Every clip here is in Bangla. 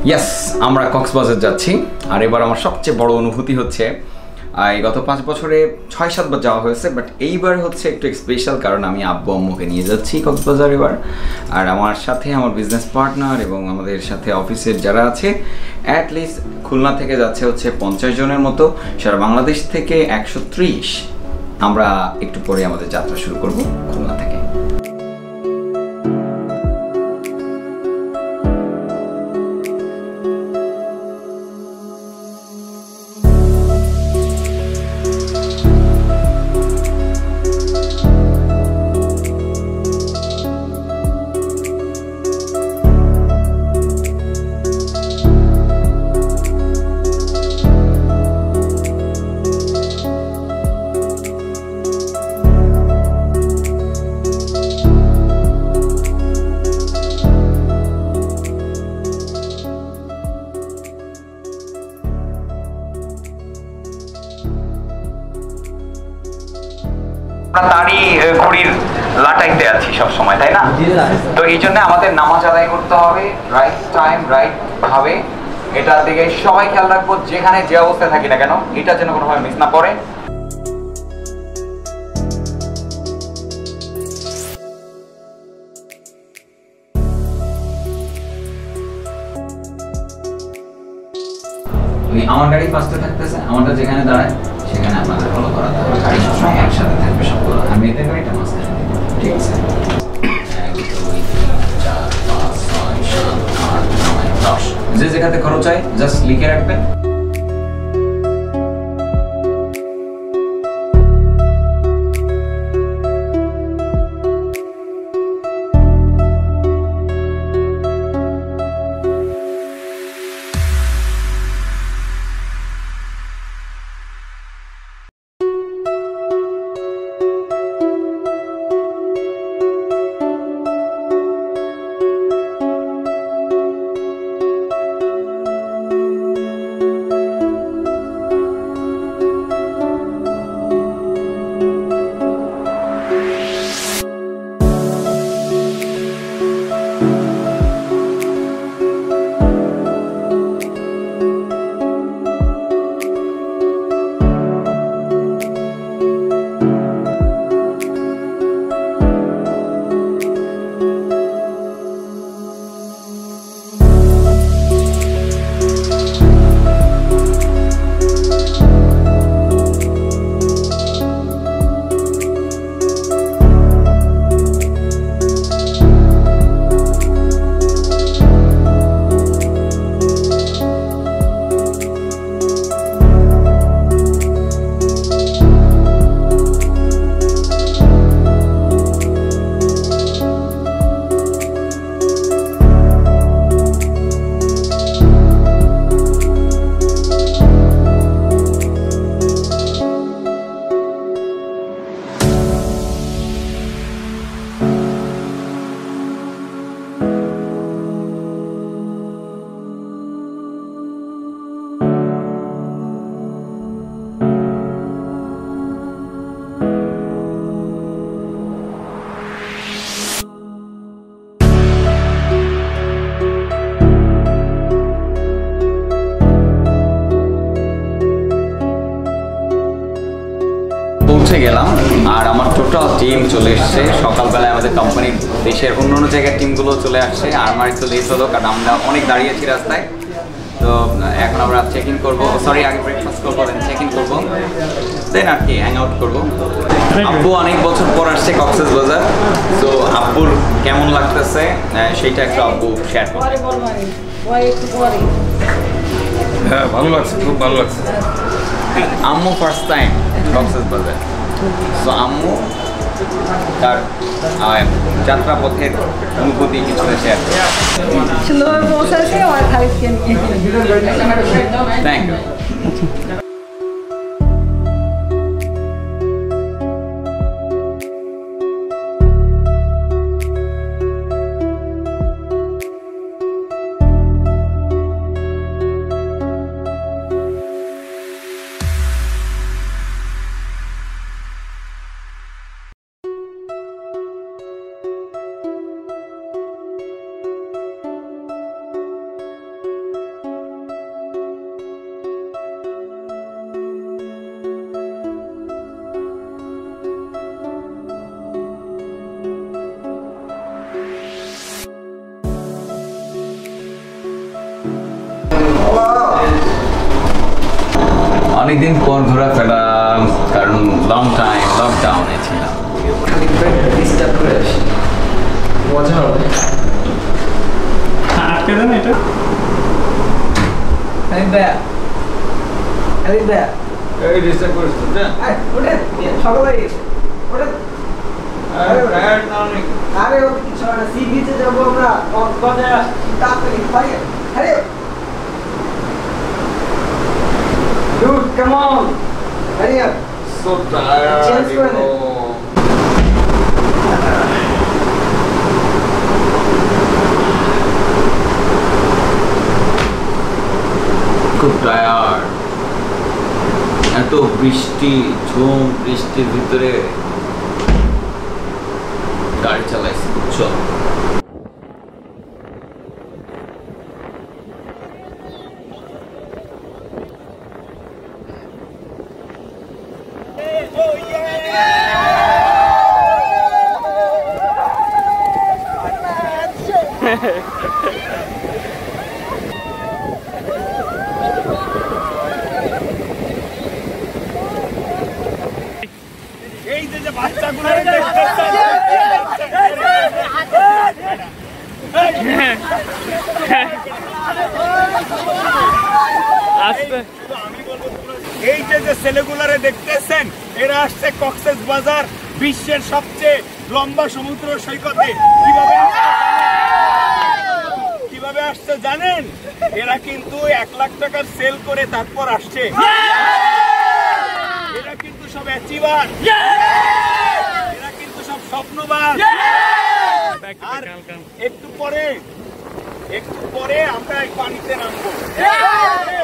ইয়েস, আমরা কক্সবাজার যাচ্ছি। আর এবার আমার সবচেয়ে বড় অনুভূতি হচ্ছে এই গত 5 বছরে 6-7 বার যাওয়া হয়েছে, বাট এইবার হচ্ছে একটু স্পেশাল, কারণ আমি আব্বু আম্মুকে নিয়ে যাচ্ছি কক্সবাজার এবার। আর আমার সাথে আমার বিজনেস পার্টনার এবং আমাদের সাথে অফিসের যারা আছে, অ্যাটলিস্ট খুলনা থেকে যাচ্ছে হচ্ছে 50 জনের মতো, সারা বাংলাদেশ থেকে 130। আমরা একটু পরে আমাদের যাত্রা শুরু করব খুলনা থেকে। তারই ঘড়ির লাটাইতে আছি সব সময়, তাই না? তো এই জন্য আমাদের নামাজ আদায় করতে হবে রাইট টাইম, রাইট ভাবে। এটার দিকে সবাই খেয়াল রাখবো, যেখানে যে অবস্থায় থাকি না কেন, এটা যেন কোনোভাবে মিস না পড়ে। আমার গাড়ি ফার্স্টে থাকতেছে, আমারটা যেখানে দাঁড়ায় সেখানে আপনাদের ফলো করাতে হবে। গাড়ি সবসময় একসাথে থাকবে সবগুলো। আমি এদের গাড়িটা মাঝখানে, ঠিক আছে? 1 2 3 4 5 6 7 8 9 10। যে যেখানে খরচ হয় জাস্ট লিখে রাখবেন। পৌঁছে গেলাম আর আমার টোটাল টিম চলে এসছে। সকালবেলায় আমাদের কোম্পানির দেশের অন্য জায়গার টিমগুলো চলে আসছে। আর আমার একটু লেট হলো, কারণ আমরা অনেক দাঁড়িয়েছি রাস্তায়। তো এখন আমরা চেক ইন করবো, সরি আগে ব্রেকফাস্ট করবো, দেন চেক ইন করবো, দেন আর কি হ্যাং আউট করবো। আব্বু অনেক বছর পর আসছে কক্সবাজার, তো আব্বুর কেমন লাগতেছে সেইটা একটু আব্বু শেয়ার করবো। হ্যাঁ, ভালো লাগছে, খুব ভালো লাগছে। আম্মু ফার্স্ট টাইম কক্সবাজার, তো আম্মু তার যাত্রা পথের অনুভূতি কিছু শেয়ার করে। সুন্দরভাবে পৌঁছাচ্ছে আমার খালিদকে নিয়ে। Thank you. অনেকদিন পর ঘোরাফেরা, কারণ লং টাইম লকডাউনে ছিলাম। খালি ডিস্টার্ব করে আসি, মজা হবে। আটকে দেন এটা। এই ডিস্টার্ব করিস না। সকালে ওটা আরে ও কিছু না, সি বিচে যাবো আমরা, কক্সবাজার আসছি তাড়াতাড়ি ভাই। আরে dude, come on, hurry up. So tired. Change করে নে। খুব টায়ার্ড। এত বৃষ্টি, ঝুম বৃষ্টির ভিতরে গাড়ি চালাইছি, বুঝছো? এই যে বাচ্চাগুলো দেখতেছেন, এই যে ছেলেগুলারে দেখতেছেন, এরা আসছে কক্সবাজার, বিশ্বের সবচেয়ে লম্বা সমুদ্র সৈকতে। কিভাবে আসছে জানেন? এরা কিন্তু 1 লাখ টাকার সেল করে তারপর আসছে। এরা কিন্তু সব অ্যাচিভার, এরা কিন্তু সব স্বপ্নবাজ। আর একটু পরে আমরা এই পানিতে নামবো।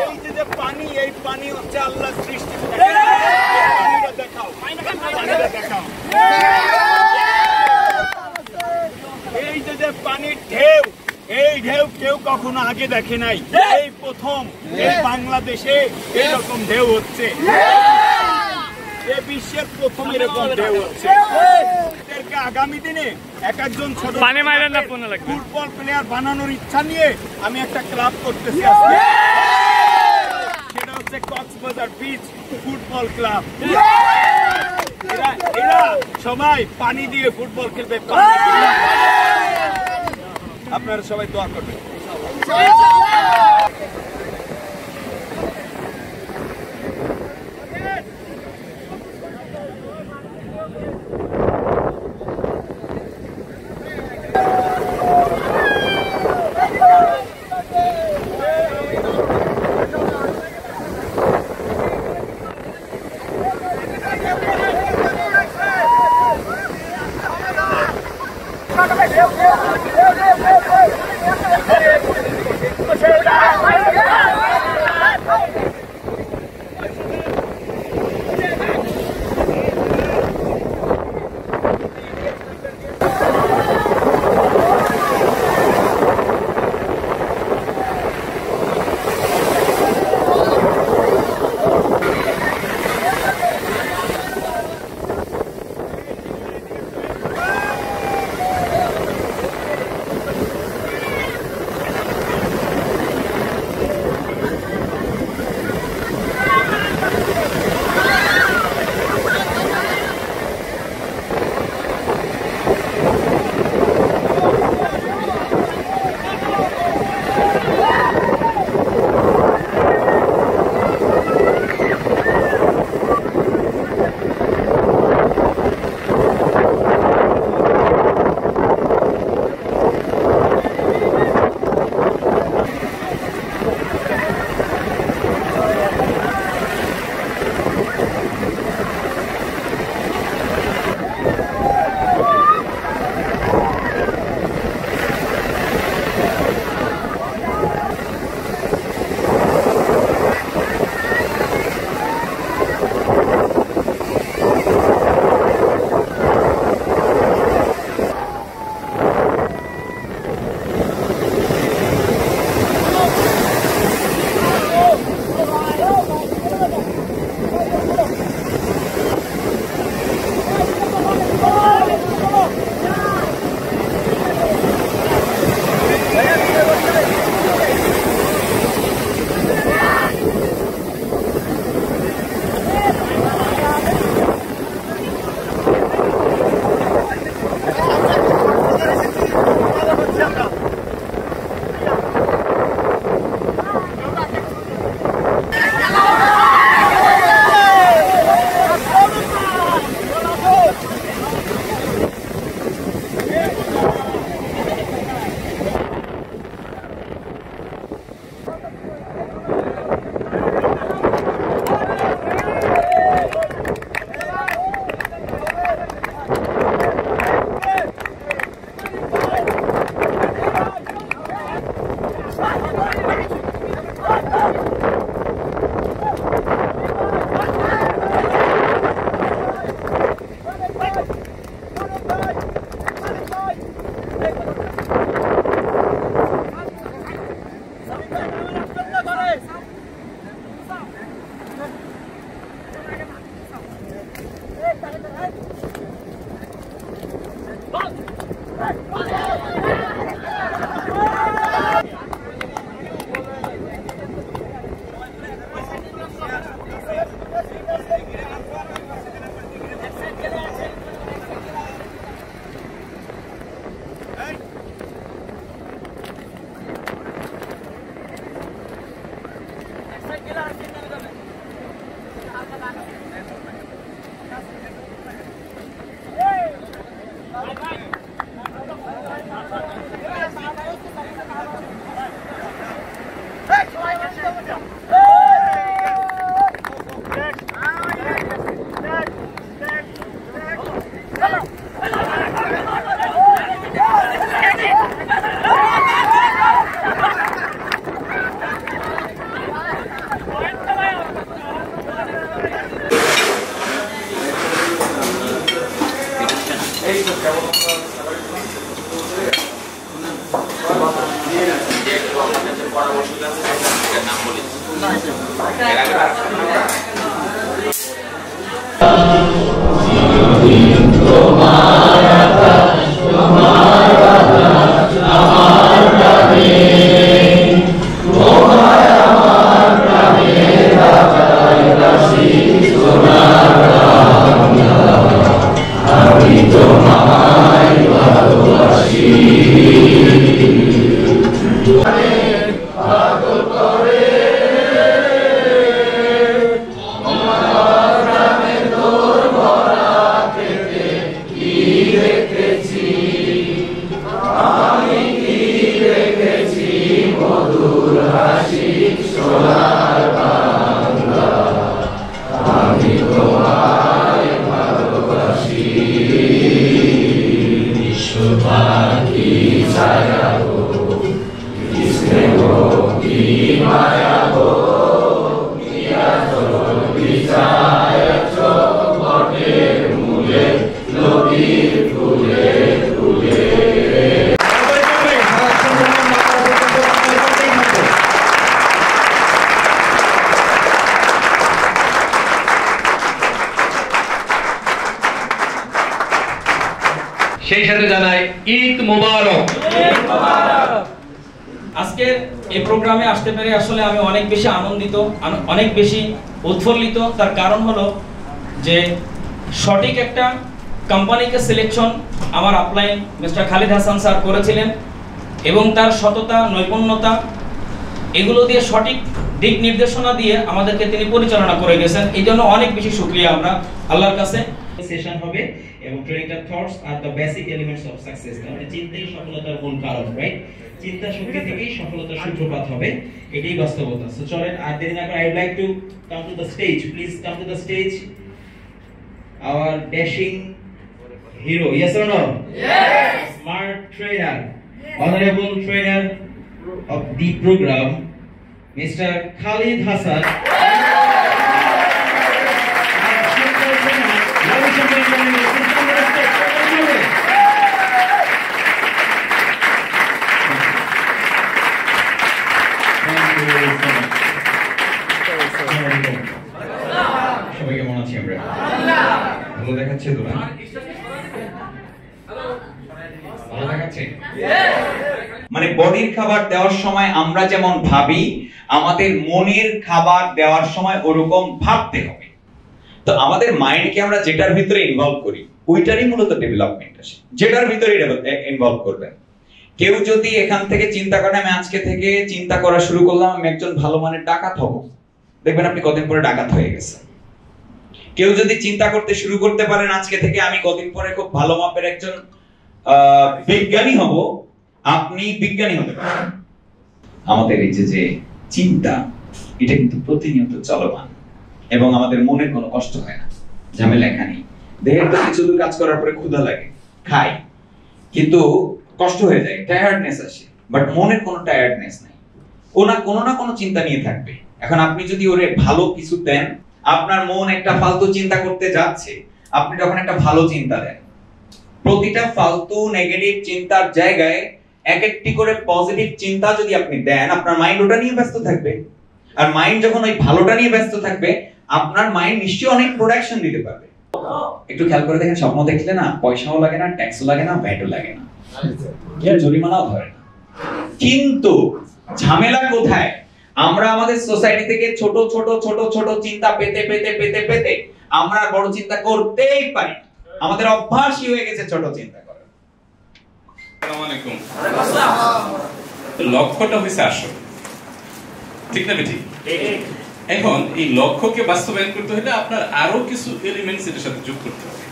এই যে পানি, এই পানি হচ্ছে আল্লাহর সৃষ্টি। পানিটা দেখাও, পানিটা দেখাও। এই যে পানির ঢেউ, এই ঢেউ কেউ কখনো আগে দেখে নাই। এই প্রথম এই বাংলাদেশে এরকম ঢেউ হচ্ছে, বিশ্বের প্রথম এরকম ঢেউ হচ্ছে। এদেরকে আগামী দিনে একজন ছোট ফুটবল প্লেয়ার বানানোর ইচ্ছা নিয়ে আমি একটা ক্লাব করতেছি আজকে। সেটা হচ্ছে কক্সবাজার বিচ ফুটবল ক্লাব। এরা সবাই পানি দিয়ে ফুটবল খেলবে। আপনারা সবাই দোয়া করবেন। পরামর্শ জানতে চাই নাম বলি সেই সাথে জানাই ঈদ মোবারক। আজকের এই প্রোগ্রামে আসতে পেরে আসলে আমি অনেক বেশি আনন্দিত, অনেক বেশি উৎফুল্লিত। তার কারণ হলো যে সঠিক একটা কোম্পানিকে সিলেকশন আমার upline mister Khalid Hasan sir করেছিলেন এবং তার সততা, নৈপুণ্যতা এগুলো দিয়ে সঠিক দিক নির্দেশনা দিয়ে আমাদেরকে তিনি পরিচালনা করে গেছেন। এই জন্য অনেক বেশি শুকরিয়া আমরা আল্লাহর কাছে। সেশন হবে এবং ট্রেনিংটা thoughts are the basic elements of success. মানে চিন্তাই সফলতার মূল কারণ, রাইট? চিন্তা শক্তি থেকেই সফলতার সূত্রপাত হবে, এটাই বাস্তবতা। সো চলেন আর দেরি না করে I would like to come to the stage, please come to the stage our dashing hero, yes or no? Yes. Smart trainer, honorable trainer of the program, Mr. Khalid Hassan. সবাই কেমন আছি আমরা? ভালো দেখাচ্ছে তো না? ভালো দেখাচ্ছে? মানে বডির খাবার দেওয়ার সময় আমরা যেমন ভাবি, আমাদের মনের খাবার দেওয়ার সময় ওরকম ভাবতে হবে। তো আমাদের মাইন্ডকে আমরা যেটার ভিতরে ইনভলভ করি ওইটারই মূলত ডেভেলপমেন্ট আসে, যেটার ভিতরে ইনভলভ করবেন। কেউ যদি এখান থেকে চিন্তা করেন আমি আজকে থেকে চিন্তা করা শুরু করলাম আমি একজন ভালো মানের ডাকাত হব, দেখবেন আপনি কতদিন পরে ডাকাত হয়ে গেছেন। কেউ যদি চিন্তা করতে শুরু করতে পারেন আজকে থেকে আমি কতদিন পরে খুব ভালো মাপের একজন বিজ্ঞানী হব, আপনি বিজ্ঞানী হতে পারেন। আমাদের এই যে চিন্তা এটা কিন্তু প্রতিনিয়ত চলমান এবং আমাদের মনের কোনো কষ্ট হয় না, ঝামেলা এখানে। দেহের তো কিছু দূর কাজ করার পরে ক্ষুধা লাগে, খাই, কিন্তু কষ্ট হয়ে যায়, টায়ার্ডনেস আসে, বাট মনের কোনো টায়ার্ডনেস নাই। কোনো না কোনো চিন্তা নিয়ে থাকবে। এখন আপনি যদি ওরে ভালো কিছু দেন, আপনার মন একটা ফালতু চিন্তা করতে যাচ্ছে, আপনি যখন একটা ভালো চিন্তা দেন, প্রতিটা ফালতু নেগেটিভ চিন্তার জায়গায় এক একটি করে পজিটিভ চিন্তা যদি আপনি দেন, আপনার মাইন্ড ওটা নিয়ে ব্যস্ত থাকবে। আর মাইন্ড যখন ওই ভালোটা নিয়ে ব্যস্ত থাকবে, আপনার মাইন্ড নিশ্চয়ই অনেক প্রোডাকশন দিতে পারবে। একটু খেয়াল করে দেখেন, স্বপ্ন দেখলে না পয়সাও লাগে না, ট্যাক্সও লাগে না, ভ্যাটও লাগে না, জরিমানাও ধরে না। কিন্তু ঝামেলা কোথায়? আমরা আমাদের সোসাইটি থেকে ছোট ছোট ছোট ছোট চিন্তা পেতে পেতে পেতে পেতে আমরা বড় চিন্তা করতেই পারি। আমাদের অভ্যাসই হয়ে গেছে ছোট চিন্তা করা। আসসালামু আলাইকুম। লক্ষ্যটা হইছে আসল, ঠিক না ঠিক? এখন এই লক্ষ্যকে বাস্তবায়ন করতে হলে আপনার আরো কিছু এলিমেন্টস এর সাথে যোগ করতে হবে।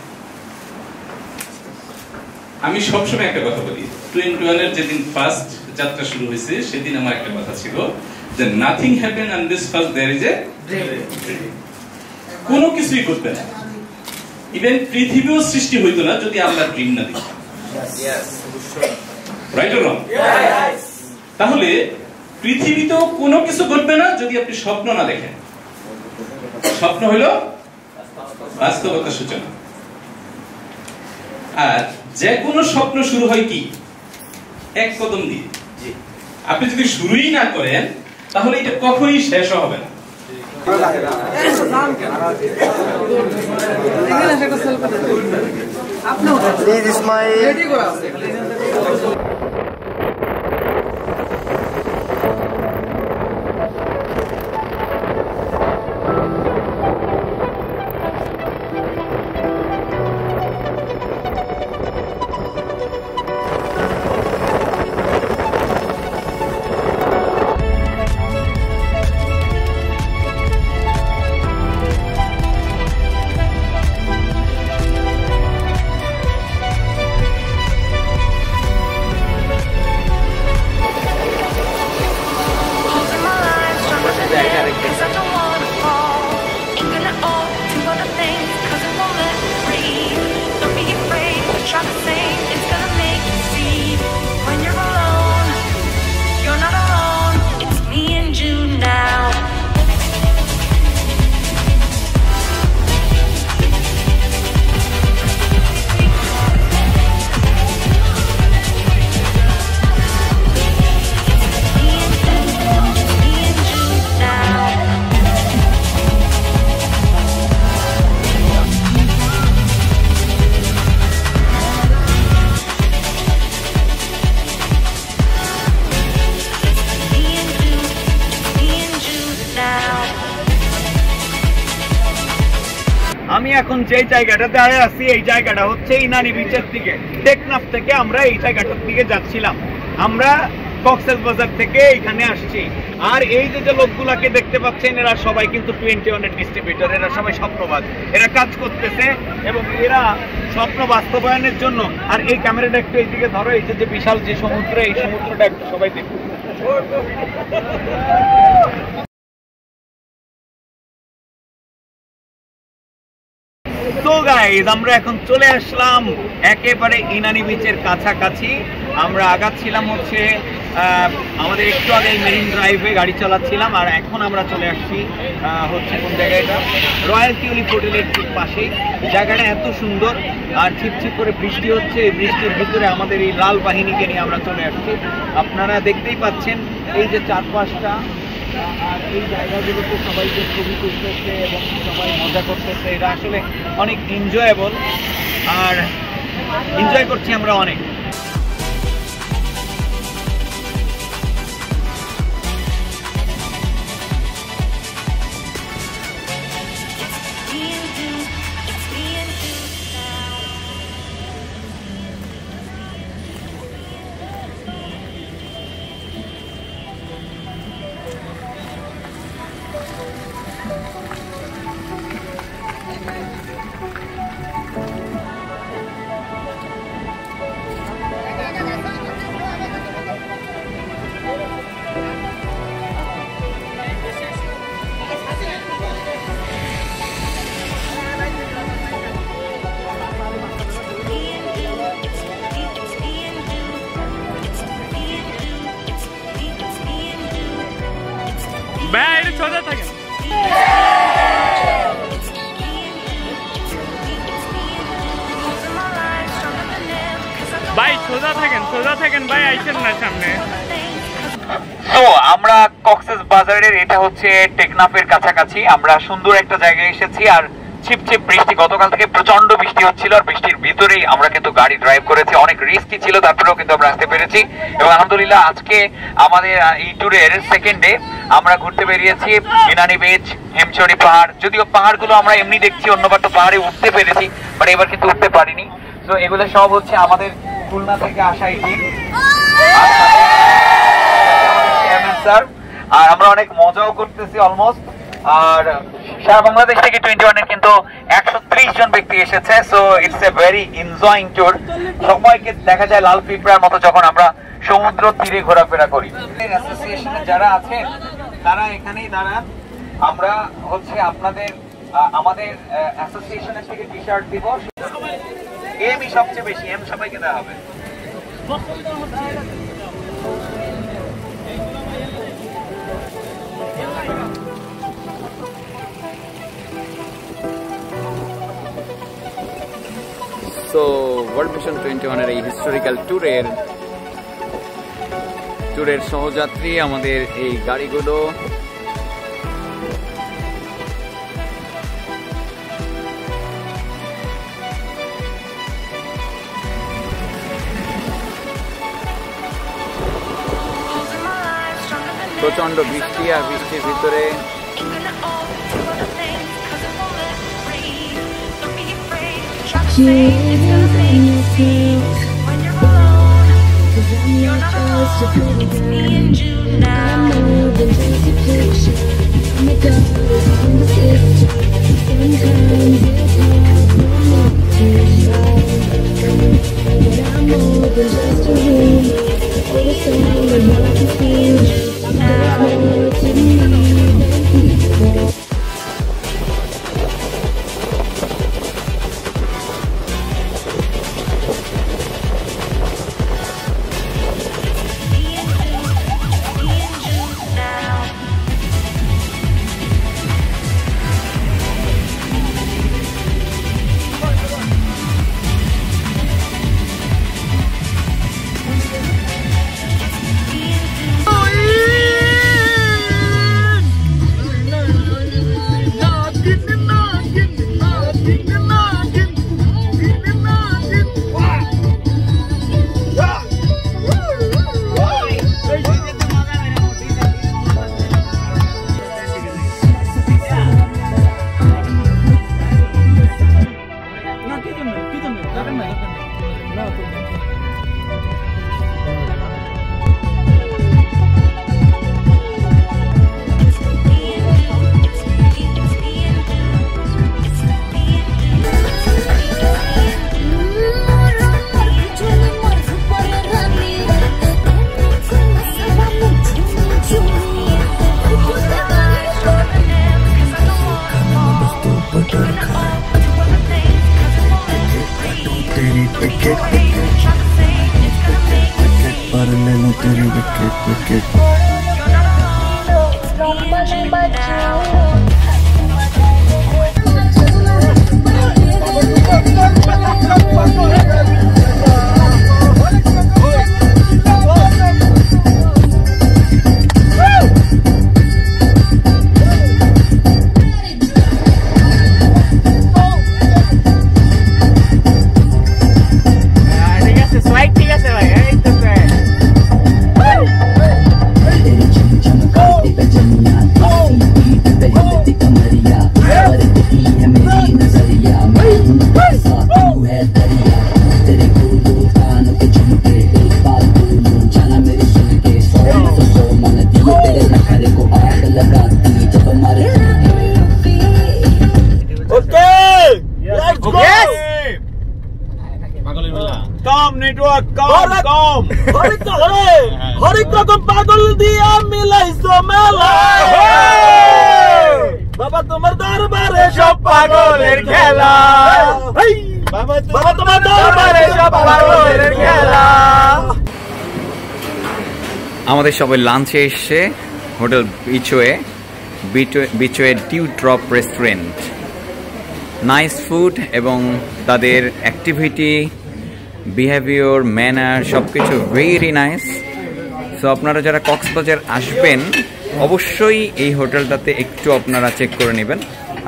আমি সবসময় একটা কথা বলি, 21 এর যেদিন ফার্স্ট যাত্রা শুরু হয়েছে সেদিন আমার একটা কথা ছিল যে nothing happen unless first there is a dream. কোনো কিছুই করবে না, ইভেন পৃথিবীও সৃষ্টি হইতো না যদি আল্লাহ ড্রিম না দিতেন। Right or wrong? তাহলে পৃথিবীতেও কোনো কিছু ঘটবে না যদি আপনি স্বপ্ন না দেখেন। স্বপ্ন হলো বাস্তবতার সূচনা। আর যে কোনো স্বপ্ন শুরু হয় কি? এক কদম দিয়ে। আপনি যদি শুরুই না করেন তাহলে এটা কখনোই শেষ হবে না। আমি এখন যে জায়গাটাতে আছি এই জায়গাটা হচ্ছে ইনানি বিচের দিকে। টেকনাফ থেকে আমরা এই জায়গাটার দিকে যাচ্ছিলাম। আমরা কক্সবাজার থেকে এখানে আসছি। আর এই যে লোকগুলাকে দেখতে পাচ্ছেন এরা সবাই কিন্তু 21 এর ডিস্ট্রিবিউটর। এরা সবাই স্বপ্নবাজ, এরা কাজ করতেছে এবং এরা স্বপ্ন বাস্তবায়নের জন্য। আর এই ক্যামেরাটা একটু এইদিকে ধরো, এই যে বিশাল যে সমুদ্র, এই সমুদ্রটা একটু সবাই দেখুন। তো গাইস, আমরা এখন চলে আসলাম একেবারে ইনানি বিচের কাছাকাছি। আমরা আগাচ্ছিলাম হচ্ছে আমাদের একটু আগে মেরিন ড্রাইভে গাড়ি চালাচ্ছিলাম, আর এখন আমরা চলে আসছি হচ্ছে কোন জায়গাটা, রয়্যাল টিউলিপ হোটেলের ঠিক পাশেই। জায়গাটা এত সুন্দর আর ছিপছিপ করে বৃষ্টি হচ্ছে। এই বৃষ্টির ভিতরে আমাদের এই লাল বাহিনীকে নিয়ে আমরা চলে আসছি। আপনারা দেখতেই পাচ্ছেন এই যে চারপাশটা, আর এই জায়গাগুলোতে সবাইকে ছবি তুলতেছে এবং সবাই মজা করতেছে। এটা আসলে অনেক এনজয়েবল, আর এনজয় করছি আমরা অনেক। সোজা থাকেন, ভাই সোজা থাকেন ভাই, আইছেন না সামনে। তো আমরা কক্সবাজারের এটা হচ্ছে টেকনাফের কাছাকাছি। আমরা সুন্দর একটা জায়গায় এসেছি, আর ছিপছিপ বৃষ্টি, গতকাল থেকে প্রচন্ড বৃষ্টি হচ্ছিল, আর বৃষ্টির ভিতরেই আমরা কিন্তু গাড়ি ড্রাইভ করেছি। অনেক রিস্কি ছিল, তারপরেও কিন্তু আমরা আসতে পেরেছি। এবং আলহামদুলিল্লাহ আজকে আমাদের এই ট্যুরের সেকেন্ড ডে আমরা ঘুরতে বেরিয়েছি ইনানি বিচ, হেমচড়ি পাহাড়। যদিও পাহাড়গুলো আমরা এমনি দেখছি, অন্যবার তো পাহাড়ে উঠতে পেরেছি, বাট এবার কিন্তু উঠতে পারিনি। তো এগুলো সব হচ্ছে আমাদের খুলনা থেকে আসা এই টিম, স্যার, আর আমরা অনেক মজাও করতেছি অলমোস্ট। আর সারা বাংলাদেশ থেকে 21 এর কিন্তু 130 জন ব্যক্তি এসেছে। So it's a very enjoying tour. সবাইকে দেখা যায় লাল পিঁপড়ার মতো যখন আমরা সমুদ্র তীরে ঘোরাফেরা করি। অ্যাসোসিয়েশনে যারা আছেন তারা এখানেই দাঁড়ান। আমরা হচ্ছে আপনাদের আমাদের অ্যাসোসিয়েশনের থেকে টি শার্ট দিব। এমই সবচেয়ে বেশি, এম সবাইকে দেওয়া হবে। সো ওয়ার্ল্ড ভিশন 21 এর এই হিস্টোরিক্যাল ট্যুরের ট্যুরের সহযাত্রী আমাদের এই গাড়িগুলো। প্রচন্ড বৃষ্টি, আর বৃষ্টির ভিতরে হরেক রকম পাগল দিয়া মিলাইছো মেলা বাবা তোমার দরবারে সব পাগলের খেলা বাবা তোমার দরবারে সব পাগলের খেলা। আমাদের সবাই লাঞ্চে এসছে hotel Beachway Dew Drop restaurant. Nice food এবং তাদের অ্যাক্টিভিটি, বিহেভিয়ার, ম্যানার সব কিছু ভেরি নাইস। সো আপনারা যারা কক্সবাজার আসবেন অবশ্যই এই হোটেলটাতে একটু আপনারা চেক করে নেবেন।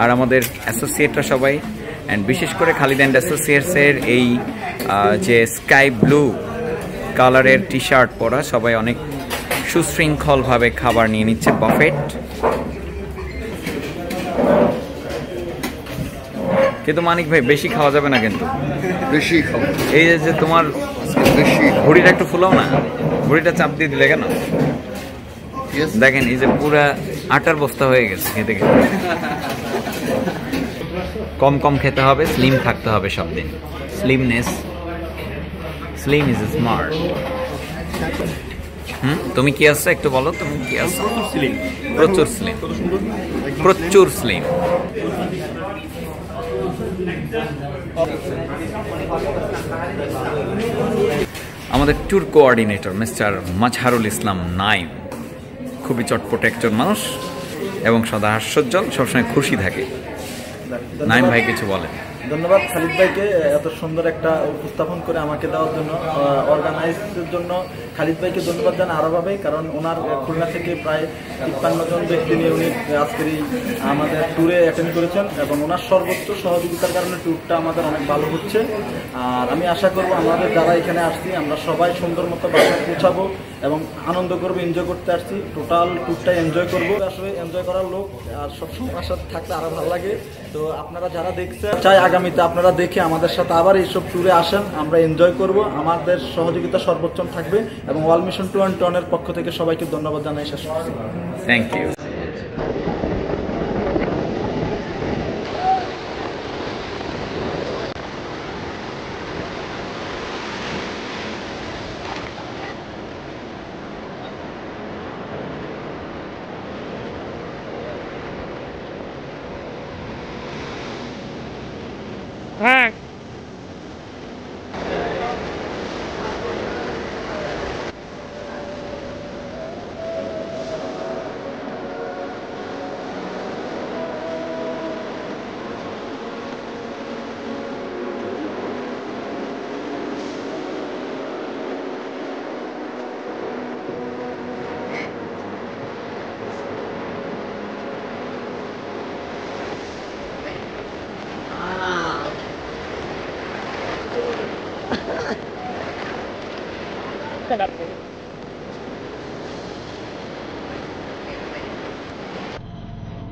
আর আমাদের অ্যাসোসিয়েটরা সবাই, অ্যান্ড বিশেষ করে খালিদ অ্যান্ড অ্যাসোসিয়েটসের এই যে স্কাই ব্লু কালারের টি শার্ট পরা সবাই অনেক সুশৃঙ্খলভাবে খাবার নিয়ে নিচ্ছে বাফেট। কিন্তু মানিক ভাই বেশি খাওয়া যাবে না, কিন্তু বেশি খাও। এই যে তোমার বেশি ভুড়িটা একটু ফুলাও না, ভুড়িটা চাপ দিয়ে দিলে কেন? দেখেন এই যে পুরা আটার বস্তা হয়ে গেছে খেতে খেতে। কম কম খেতে হবে, স্লিম থাকতে হবে সব দিন। Slim is smart. তুমি কি আছো একটু বলো, তুমি কি আছো? প্রচুর স্লিম, প্রচুর স্লিম। আমাদের tour coordinator mister Mazharul Islam Naim খুবই চটপটে একজন মানুষ এবং সদা হাস্যোজ্জ্বল, সবসময় খুশি থাকে। নাইম ভাই কিছু বলেন। ধন্যবাদ খালিদ ভাইকে এত সুন্দর একটা উপস্থাপন করে আমাকে দেওয়ার জন্য, অর্গানাইজের জন্য খালিদ ভাইকে ধন্যবাদ জানাই আরোভাবে, কারণ ওনার খুলনা থেকে প্রায় 53 জন ব্যক্তি নিয়ে উনি আজকের এই আমাদের ট্যুরে অ্যাটেন্ড করেছেন এবং ওনার সর্বোচ্চ সহযোগিতার কারণে ট্যুরটা আমাদের অনেক ভালো হচ্ছে। আর আমি আশা করবো আমাদের যারা এখানে আসছি আমরা সবাই সুন্দর মতো বাসায় পৌঁছাবো এবং আনন্দ করবো, এনজয় করতে আসছি, টোটাল ট্যুরটা এনজয় করবো। আসলে এনজয় করার লোক আর সবসময় আসার থাকলে আরো ভালো লাগে। তো আপনারা যারা দেখছেন চাই আগামীতে আপনারা দেখে আমাদের সাথে আবার এইসব ট্যুরে আসেন, আমরা এনজয় করব, আমাদের সহযোগিতা সর্বোচ্চ থাকবে এবং ওয়ার্ল্ড মিশন 2&1 এর পক্ষ থেকে সবাইকে ধন্যবাদ জানাই শেষ করছি। Thank you. হ্যাঁ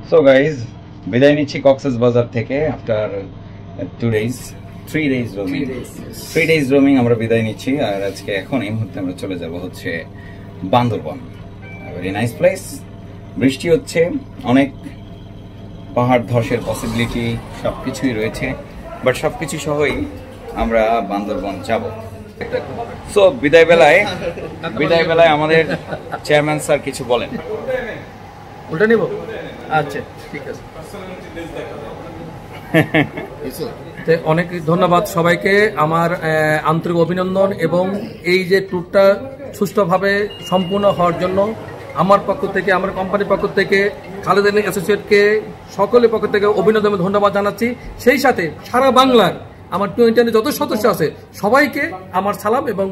সো গাইজ, বিদায় নিচ্ছি কক্সেস বাজার থেকে আফটার 3 days রোমিং আমরা বিদায় নিচ্ছি। আর আজকে এখন এই মুহূর্তে আমরা চলে যাব হচ্ছে বান্দরবন। Very nice place. বৃষ্টি হচ্ছে, অনেক পাহাড় ধসের পসিবিলিটি সবকিছুই রয়েছে, বাট সবকিছু সহই আমরা বান্দরবন যাব। সো বিদায় বেলায় আমাদের চেয়ারম্যান স্যার কিছু বলেন। উল্টা নিব? আচ্ছা ঠিক আছে। অনেক ধন্যবাদ সবাইকে, আমার আন্তরিক অভিনন্দন এবং এই যে ট্যুরটা সুষ্ঠুভাবে সম্পূর্ণ হওয়ার জন্য আমার পক্ষ থেকে, আমার কোম্পানির পক্ষ থেকে, খালেদ অ্যাসোসিয়েটকে সকলের পক্ষ থেকে অভিনন্দন এবং ধন্যবাদ জানাচ্ছি। সেই সাথে সারা বাংলার আমার 2&1 যত সদস্য আছে সবাইকে আমার সালাম এবং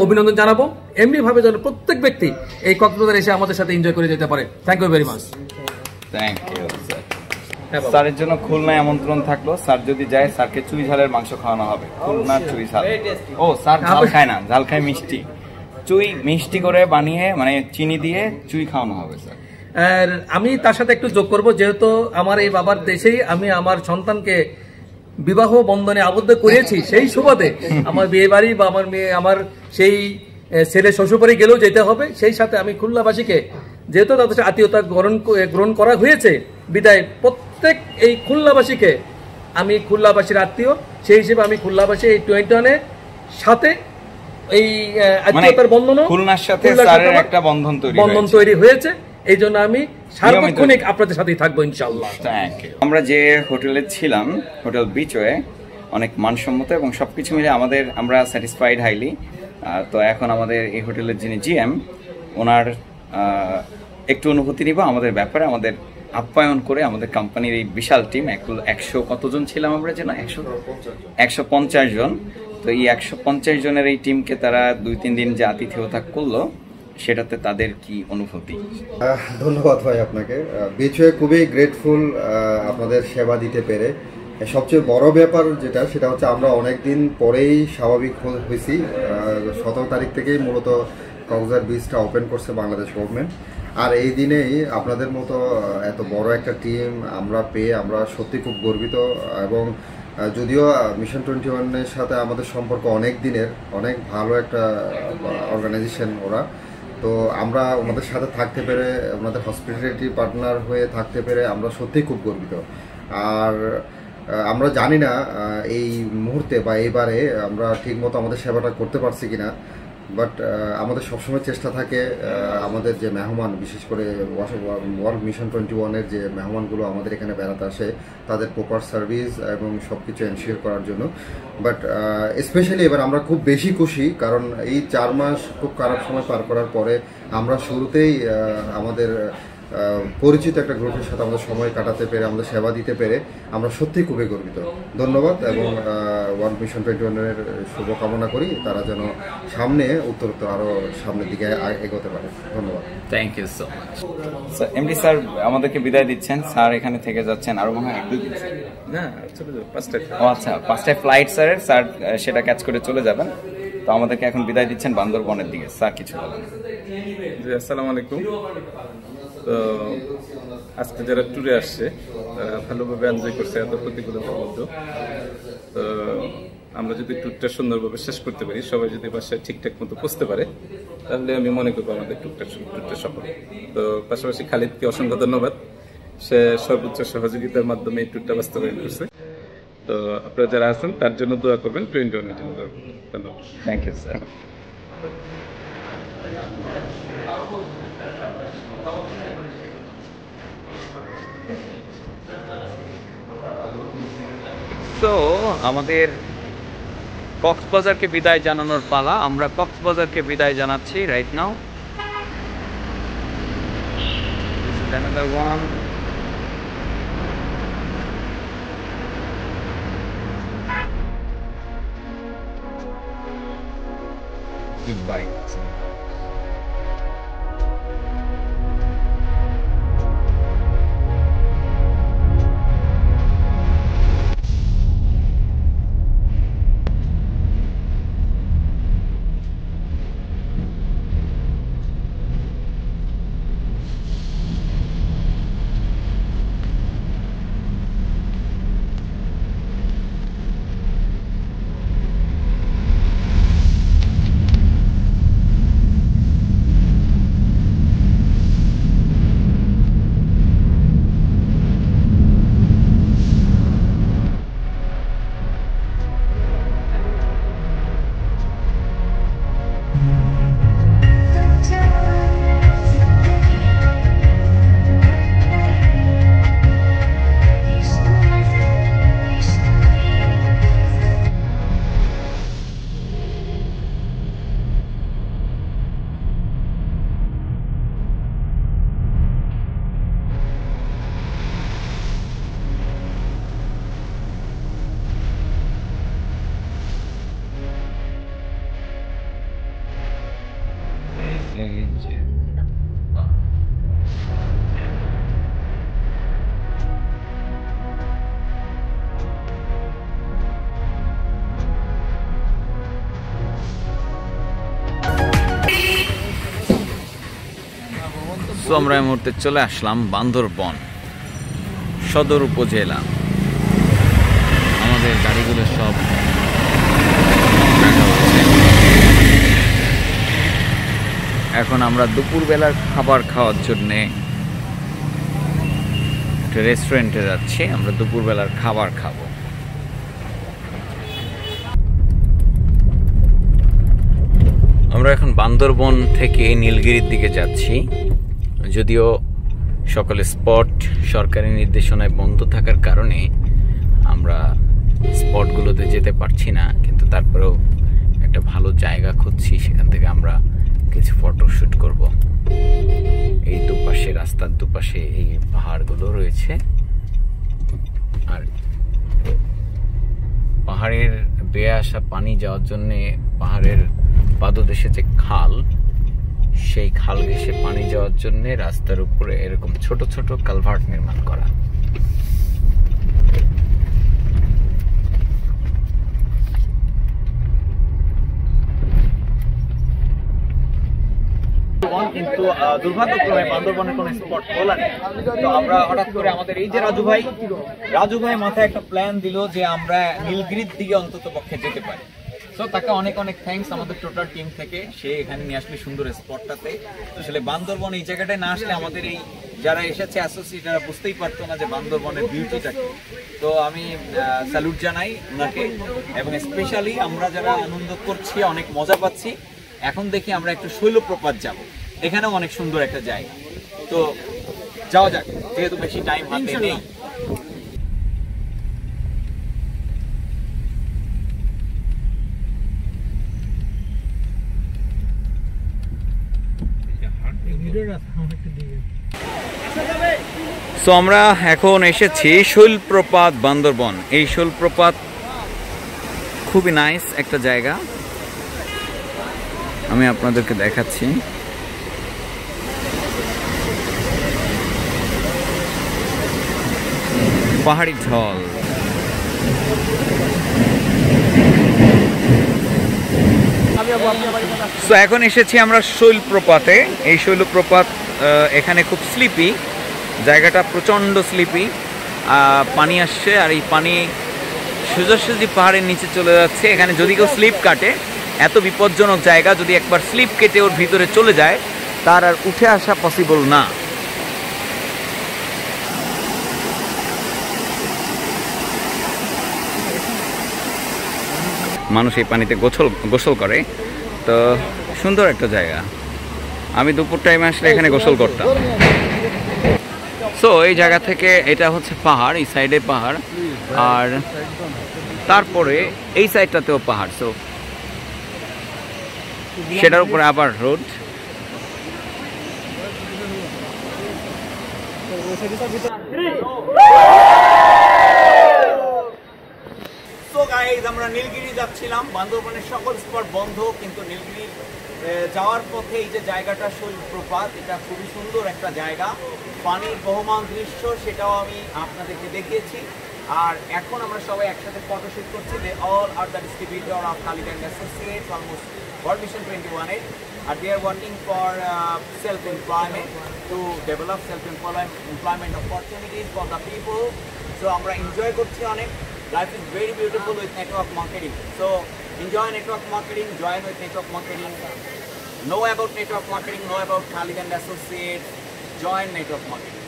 অভিনন্দন জানাবো। এমনিভাবে যেন প্রত্যেক ব্যক্তি এই কক্সবাজার এসে আমাদের সাথে এনজয় করে যেতে পারে। Thank you very much. Thank you sir. স্যারের জন্য খুলনায় আমন্ত্রণ থাকলো, স্যার যদি যায় স্যারকে চুই ঝালের মাংস খাওয়ানো হবে। খুলনার চুই ঝাল। ও স্যার ঝাল খায় না, ঝাল খায় মিষ্টি। চুই মিষ্টি করে বানিয়ে মানে চিনি দিয়ে চুই খাওয়ানো হবে স্যার। আর আমি তার সাথে একটু যোগ করবো, যেহেতু আমার এই বাবার দেশেই আমি আমার সন্তানকে বিবাহ বন্ধনে আবদ্ধ করেছি, সেই সুবাদে আমার বিয়ে বাড়ি বা আমার মেয়ে আমার সেই ছেলে শ্বশুরবাড়ি গেলেও যেতে হবে। সেই সাথে আমি খুলনাবাসীকে, যেহেতু তাদের আত্মীয়তা গ্রহণ করা হয়েছে, বিদায় প্রত্যেক এই খুলনাবাসীকে, আমি খুলনাবাসীর আত্মীয়, সেই হিসেবে আমি খুলনাবাসী এই 2&1 সাথে এই আত্মীয়তার বন্ধন, খুলনার সাথে স্যারের একটা বন্ধন তৈরি হয়েছে। এই জন্য আমি সার্বক্ষণিক আপনাদের সাথেই থাকবো ইনশাআল্লাহ। আমরা যে হোটেলে ছিলাম, হোটেল বিচওয়ে, অনেক মানসম্মত এবং সবকিছু মিলে আমরা স্যাটিসফাইড হাইলি। তো এখন আমাদের এই হোটেলের যিনি জিএম, ওনার একটু অনুভূতি নিব আমাদের ব্যাপারে, আমাদের আপ্যায়ন করে আমাদের কোম্পানির এই বিশাল টিম, 100 কতজন ছিলাম আমরা, যে না 150 জন। তো এই 150 জনের এই টিমকে তারা 2-3 দিন যে আতিথেয়তা করলো, সেটাতে তাদের কি অনুভূতি? ধন্যবাদ ভাই আপনাকে। বিচওয়ে খুবই গ্রেটফুল আপনাদের সেবা দিতে পেরে। সবচেয়ে বড় ব্যাপার সেটা হচ্ছে আমরা অনেক দিন পরেই স্বাভাবিক হয়েছি। 17 তারিখ থেকেই মূলত কক্সবাজার বিচটা ওপেন করছে বাংলাদেশ গভর্নমেন্ট। আর এই দিনেই আপনাদের মতো এত বড় একটা টিম আমরা পেয়ে আমরা সত্যি খুব গর্বিত। এবং যদিও মিশন 21-এর সাথে আমাদের সম্পর্ক অনেক দিনের, অনেক ভালো একটা অর্গানাইজেশন ওরা, তো আমরা ওনাদের সাথে থাকতে পেরে, ওনাদের হসপিটালিটি পার্টনার হয়ে থাকতে পেরে আমরা সত্যিই খুব গর্বিত। আর আমরা জানি না এই মুহূর্তে বা এইবারে আমরা ঠিকমতো আমাদের সেবাটা করতে পারছি কিনা, বাট আমাদের সবসময় চেষ্টা থাকে আমাদের যে মেহমান, বিশেষ করে ওয়ার্ল্ড মিশন 21-এর যে মেহমানগুলো আমাদের এখানে বেড়াতে আসে, তাদের প্রপার সার্ভিস এবং সব কিছু এনশিওর করার জন্য। বাট স্পেশালি এবার আমরা খুব বেশি খুশি, কারণ এই 4 মাস খুব খারাপ সময় পার করার পরে আমরা শুরুতেই আমাদের পরিচিত একটা গ্রুপের সাথে আমাদের সময় কাটাতে পেরে, আমাদের সেবা দিতে পেরে আমরা সত্যিই খুবই গর্বিত। ধন্যবাদ এবং ওয়ার্ল্ড মিশন 21-এর শুভকামনা করি তারা যেন সামনে উত্তরোত্তর আরও সামনের দিকে এগোতে পারে। ধন্যবাদ। Thank you so much. MD sir আমাদেরকে বিদায় দিচ্ছেন, স্যার এখানে থেকে যাচ্ছেন আরো মনে হয় 1-2 দিন। না চলে যাবো 5টায়। ও আচ্ছা, 5টায় ফ্লাইট স্যারের, স্যার সেটা ক্যাচ করে চলে যাবেন। তো আমাদেরকে এখন বিদায় দিচ্ছেন বান্দরবনের দিকে, স্যার কিছু বলেন। জি আসসালামু আলাইকুম। তো আজকে যারা ট্যুরে আসছে তারা ভালোভাবে এনজয় করছে এত প্রতিকূলতার মধ্যে। তো আমরা যদি ট্যুরটা সুন্দরভাবে শেষ করতে পারি, সবাই যদি বাসায় ঠিকঠাক মতো পৌঁছতে পারে, তাহলে আমি মনে করবো আমাদের ট্যুরটা সফল। তো পাশাপাশি খালিদকে অসংখ্য ধন্যবাদ, সে সর্বোচ্চ সহযোগিতার মাধ্যমে এই ট্যুরটা বাস্তবায়ন করছে। তো আপনারা যারা আছেন তার জন্য দোয়া করবেন, 21-এর জন্য দোয়া করবেন। ধন্যবাদ। Thank you sir. তো আমাদের কক্সবাজারকে বিদায় জানানোর পালা, আমরা কক্সবাজারকে বিদায় জানাচ্ছি right now. Another one. Goodbye. So আমরা এই মুহূর্তে চলে আসলাম বান্দরবন সদর উপজেলা। আমাদের গাড়িগুলো সব এখন আমরা দুপুরবেলার খাবার খাওয়ার জন্যে একটা রেস্টুরেন্টে যাচ্ছি, আমরা দুপুরবেলার খাবার খাবো। আমরা এখন বান্দরবন থেকে নীলগিরির দিকে যাচ্ছি, যদিও সকল স্পট সরকারি নির্দেশনায় বন্ধ থাকার কারণে আমরা স্পটগুলোতে যেতে পারছি না, কিন্তু তারপরেও একটা ভালো জায়গা খুঁজছি, সেখান থেকে আমরা কিছু ফটোশ্যুট করব। এই দুপাশে, রাস্তার দুপাশে এই পাহাড়গুলো রয়েছে, আর পাহাড়ের বেয়ে আসা পানি যাওয়ার জন্যে পাহাড়ের পাদদেশে যে খাল, সেই খাল ঘেঁষে পানি যাওয়ার জন্য রাস্তার উপরে এরকম ছোট ছোট কালভার্ট নির্মাণ করা। কিন্তু দুর্ভাগ্যক্রমে বান্দরবনের কোনো স্পট খোলা নেই। তো আমরা হঠাৎ করে আমাদের এই যে রাজু ভাই মাথায় একটা প্ল্যান দিল যে আমরা নীলগিরির দিকে অন্তত পক্ষে যেতে পারি। তো তাকে অনেক অনেক থ্যাঙ্কস আমাদের টোটাল টিম থেকে, সে এখানে নিয়ে আসলে সুন্দর স্পটটাতে। আসলে বান্দরবন এই জায়গাটায় না আসলে আমাদের এই যারা এসেছে অ্যাসোসিয়েটরা বুঝতেই পারতো না যে বান্দরবনের বিউটিটা কি। তো আমি স্যালুট জানাই ওনাকে, এবং স্পেশালি আমরা যারা আনন্দ করছি, অনেক মজা পাচ্ছি, এখন দেখি আমরা একটু শৈলপ্রপাত যাব, এখানেও অনেক সুন্দর একটা জায়গা। তো যাওয়া যাক, যেহেতু বেশি টাইম হাতে নেই। সো আমরা এখন এসেছি শৈলপ্রপাত বান্দরবন। এই শৈলপ্রপাত খুবই নাইস একটা জায়গা, আমি আপনাদেরকে দেখাচ্ছি। পাহাড়ি ঢল, তো এখন এসেছি আমরা শৈলপ্রপাতে। এই শৈলপ্রপাত এখানে খুব স্লিপি, জায়গাটা প্রচণ্ড স্লিপি, পানি আসছে আর এই পানি সোজাসুজি পাহাড়ের নিচে চলে যাচ্ছে। এখানে যদি কেউ স্লিপ কাটে, এত বিপজ্জনক জায়গা, যদি একবার স্লিপ কেটে ওর ভিতরে চলে যায় তার আর উঠে আসা পসিবল না। মানুষ এই পানিতে গোসল করে, তো সুন্দর একটা জায়গা। আমি দুপুর টাইমে আসলে এখানে গোসল করতাম। সো এই জায়গা থেকে এটা হচ্ছে পাহাড়, এই সাইডে পাহাড়, আর তারপরে এই সাইডটাতেও পাহাড়, সো সেটার উপরে আবার রোড। সো গাইস, আমরা নীলগিরি যাচ্ছিলাম। বান্দরবনের সকল স্পট বন্ধ, কিন্তু নীলগিরি যাওয়ার পথে এই যে জায়গাটা শৈলপ্রপাত, এটা খুবই সুন্দর একটা জায়গা, পানির বহমান দৃশ্য, সেটাও আমি আপনাদেরকে দেখিয়েছি। আর এখন আমরা সবাই একসাথে ফটোশুট করছি। They all are the distributor of Khalid and associates, almost World Mission 21, and they are working for self-employment, to develop self-employment opportunities for the people. So আমরা এনজয় করছি অনেক। Life is very beautiful with network marketing. So enjoy network marketing, join with network marketing, know about network marketing, know about Khalid and Associates, join network marketing.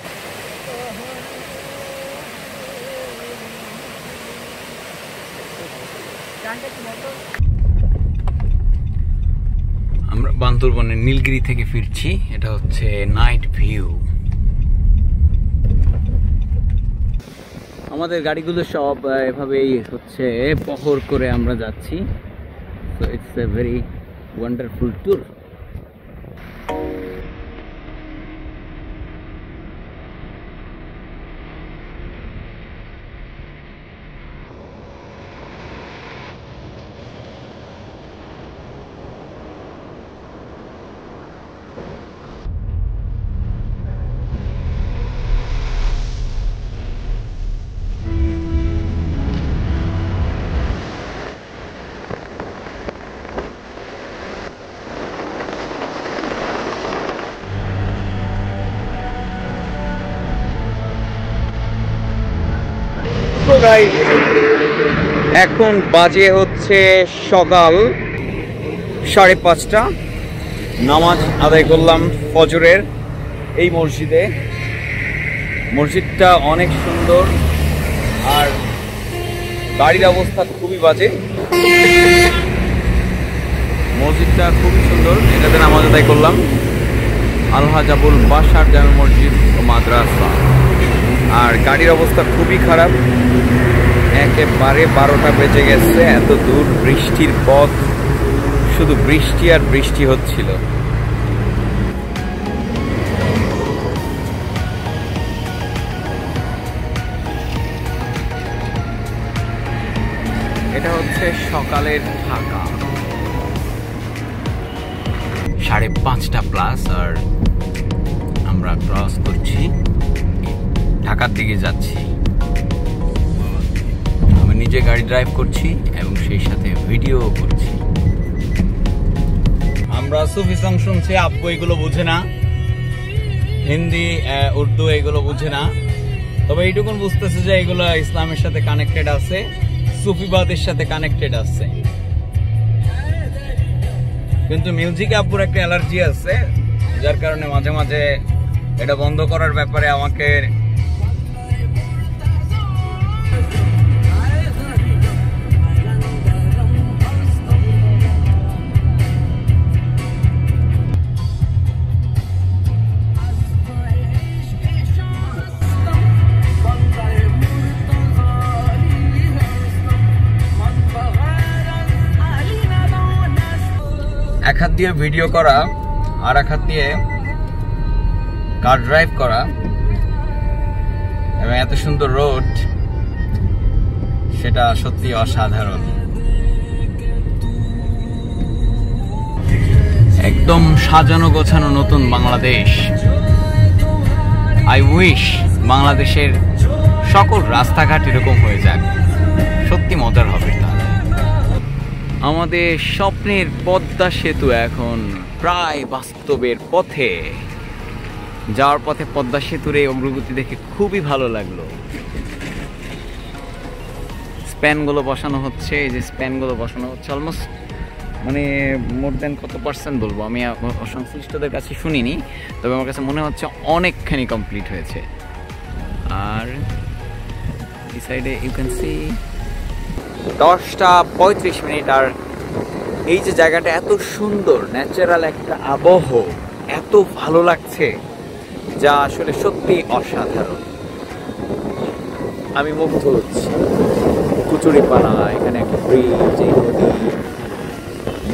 আমরা বান্দরবনের নীলগিরি থেকে ফিরছি। এটা হচ্ছে নাইট ভিউ। আমাদের গাড়িগুলো সব এভাবেই হচ্ছে পহর করে আমরা যাচ্ছি। So it's a very wonderful tour. এখন বাজে হচ্ছে সকাল 5:30। নামাজ আদায় করলাম ফজরের এই মসজিদে। মসজিদটা অনেক সুন্দর আর গাড়ির অবস্থা খুবই বাজে। মসজিদটা খুবই সুন্দর, এটাতে নামাজ আদায় করলাম। আলহাজ আবুল বাশার জামে মসজিদ ও মাদ্রাসা। আর গাড়ির অবস্থা খুবই খারাপ, একেবারে 12টা বেজে গেছে। এত দূর বৃষ্টির পথ, শুধু বৃষ্টি আর বৃষ্টি হচ্ছিল। এটা হচ্ছে সকালের ঢাকা, 5:30 প্লাস, আর আমরা ক্রস করছি, ঢাকার দিকে যাচ্ছি। আমি নিজে গাড়ি ড্রাইভ করছি এবং সেই সাথে ভিডিও করছি। আমরা সুফি সং শুনছি, আব্বু এগুলো বুঝে না, হিন্দি উর্দু এগুলো বুঝে না, তবে এইটুকুন বুঝতেছে যে এগুলো ইসলামের সাথে কানেক্টেড আছে, সুফিবাদের সাথে কানেক্টেড আছে। কিন্তু মিউজিকে আব্বুর একটা অ্যালার্জি আছে, যার কারণে মাঝে মাঝে এটা বন্ধ করার ব্যাপারে আমাকে এক হাত দিয়ে ভিডিও করা আর এক হাত দিয়ে কার ড্রাইভ করা এবং এত সুন্দর রোড, সেটা সত্যি অসাধারণ। একদম সাজানো গোছানো নতুন বাংলাদেশ। আই উইশ বাংলাদেশের সকল রাস্তাঘাট এরকম হয়ে যাক, সত্যি মজার হবে। আমাদের স্বপ্নের পদ্মা সেতু এখন প্রায় বাস্তবের পথে। যাওয়ার পথে পদ্মা সেতুর এই অগ্রগতি দেখে খুবই ভালো লাগলো। স্প্যানগুলো বসানো হচ্ছে, এই যে স্প্যানগুলো বসানো হচ্ছে অলমোস্ট মানে মোর দেন কত পার্সেন্ট বলবো আমি সংশ্লিষ্টদের কাছে শুনিনি, তবে আমার কাছে মনে হচ্ছে অনেকখানি কমপ্লিট হয়েছে। আর এই সাইডে ইউ ক্যান সি 10:35। আর এই যে জায়গাটা এত সুন্দর, ন্যাচারাল একটা আবহ, এত ভালো লাগছে, যা আসলে সত্যি অসাধারণ। আমি মুগ্ধ হচ্ছি। কুচুরিপানা, এখানে একটা ব্রিজ, এই নদী।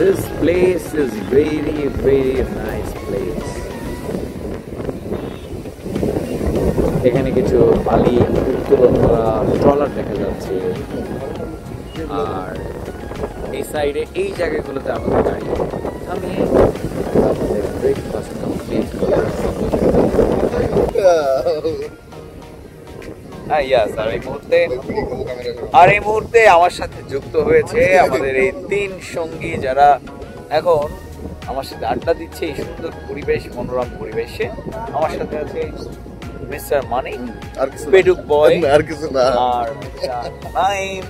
This place is very, very nice place. এখানে কিছু বালি উত্তোলন করা ট্রলার দেখা যাচ্ছে। আর এই সাইডে এই জায়গাগুলোতে আমাদের গাড়ি থামিয়ে আমাদের ব্রেকফাস্ট কমপ্লিট করা। এই মুহূর্তে আমার সাথে যুক্ত হয়েছে আমাদের এই 3 সঙ্গী, যারা এখন আমার সাথে আড্ডা দিচ্ছে এই সুন্দর পরিবেশ, মনোরম পরিবেশে। আমার সাথে আছে মিস্টার মানিক, পেডুক বয়, আর কিছু না, আর নাইম,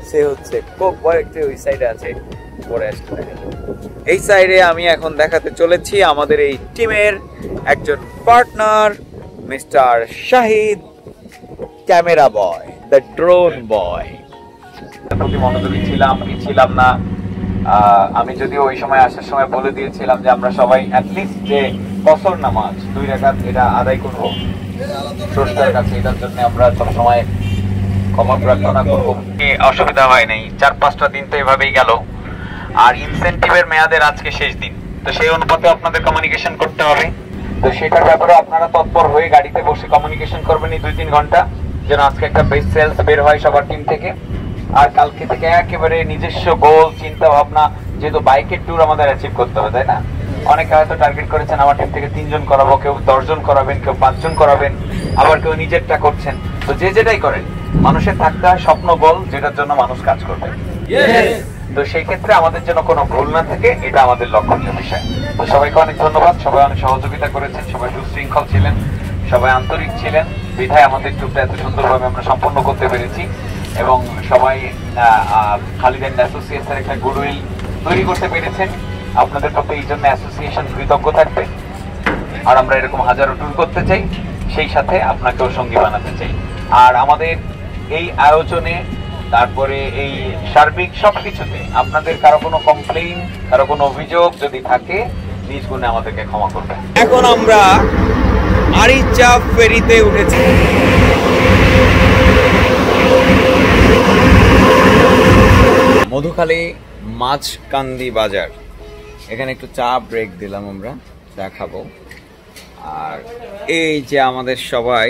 সে হচ্ছে কোক বয়, ওই সাইডে আছে। পরে আসতে এই সাইডে আমি এখন দেখাতে চলেছি আমাদের এই টিমের একজন partner, mister Shahid, camera boy, the drone boy. প্রতি মনোযোগী ছিলাম না। আমি যদিও ওই সময় আসার সময় বলে দিয়েছিলাম যে আমরা সবাই অ্যাটলিস্ট যে কসর নামাজ 2 রাকাত এটা আদায় করবো স্রষ্টার কাছে, এটার জন্য আমরা সবসময় ক্ষমা প্রার্থনা করবো। অসুবিধা হয় নাই। 4-5টা দিন তো এভাবেই গেল। আর ইনসেন্টিভের মেয়াদের আজকে শেষ দিন, তো সেই অনুপাতে আপনাদের কমিউনিকেশন করতে হবে। তো সেটার ব্যাপারে আপনারা তৎপর হয়ে গাড়িতে বসে কমিউনিকেশন করবেন এই 2-3 ঘন্টা, যেন আজকে একটা বেস্ট সেলস বের হয় সবার টিম থেকে। আর কালকে থেকে একেবারে নিজস্ব গোল, চিন্তা ভাবনা, যেহেতু বাইকের ট্যুর আমাদের অ্যাচিভ করতে হবে, তাই না? অনেকে হয়তো টার্গেট করেছেন আমার টিম থেকে 3 জন করাবো, কেউ 10 জন করাবেন, কেউ 5 জন করাবেন, আবার কেউ নিজেরটা করছেন। তো যে যেটাই করেন, মানুষের থাকতে হয় স্বপ্ন, গোল, যেটার জন্য মানুষ কাজ করবে। তো সেই ক্ষেত্রে আমাদের যেন কোনো ভুল না থাকে, এটা আমাদের লক্ষণীয় বিষয়। তো সবাইকে অনেক ধন্যবাদ, সবাই অনেক সহযোগিতা করেছেন, সবাই সুশৃঙ্খল ছিলেন, সবাই আন্তরিক ছিলেন, বিধায় আমাদের ট্যুরটা এত সুন্দরভাবে আমরা সম্পন্ন করতে পেরেছি। এবং সবাই খালিদ এন্ড অ্যাসোসিয়েটসের একটা গুডউইল তৈরি করতে পেরেছেন। আপনাদের প্রতি এই জন্য অ্যাসোসিয়েশন কৃতজ্ঞ থাকবে। আর আমরা এরকম হাজারো ট্যুর করতে চাই, সেই সাথে আপনাকেও সঙ্গী বানাতে চাই। আর আমাদের এই আয়োজনে, তারপরে এই সার্বিক সবকিছুতে আপনাদের কারো কোনো কমপ্লেইন, কারো কোনো অভিযোগ যদি থাকে, নিজ গুণে আমাদেরকে ক্ষমা করবেন। এখন আমরা আরিচা ফেরিতে উঠেছি। মধুখালী মাছকান্দি বাজার, এখানে একটু চা ব্রেক দিলাম, আমরা চা খাবো। আর এই যে আমাদের সবাই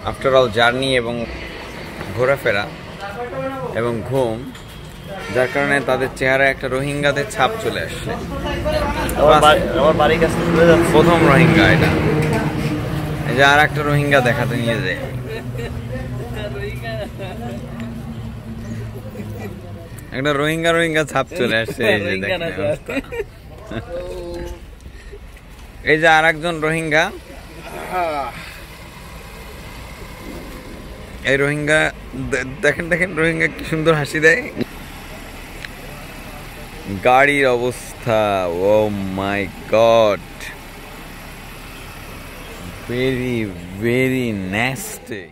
আফটার অল জার্নি এবং ঘোরাফেরা এবং ঘুম, যার কারণে তাদের চেহারায় একটা রোহিঙ্গাদের ছাপ চলে আসছে। প্রথম রোহিঙ্গা এটা, এই যে আর একটা রোহিঙ্গা দেখাতে নিয়ে যায়। একটা রোহিঙ্গা ছাপ চলে আসছে। এই যে আর একজন রোহিঙ্গা, এই রোহিঙ্গা দেখেন রোহিঙ্গা কি সুন্দর হাসি দেয়। গাড়ির অবস্থা, ও মাই গড, ভেরি ভেরি ন্যাস্টি।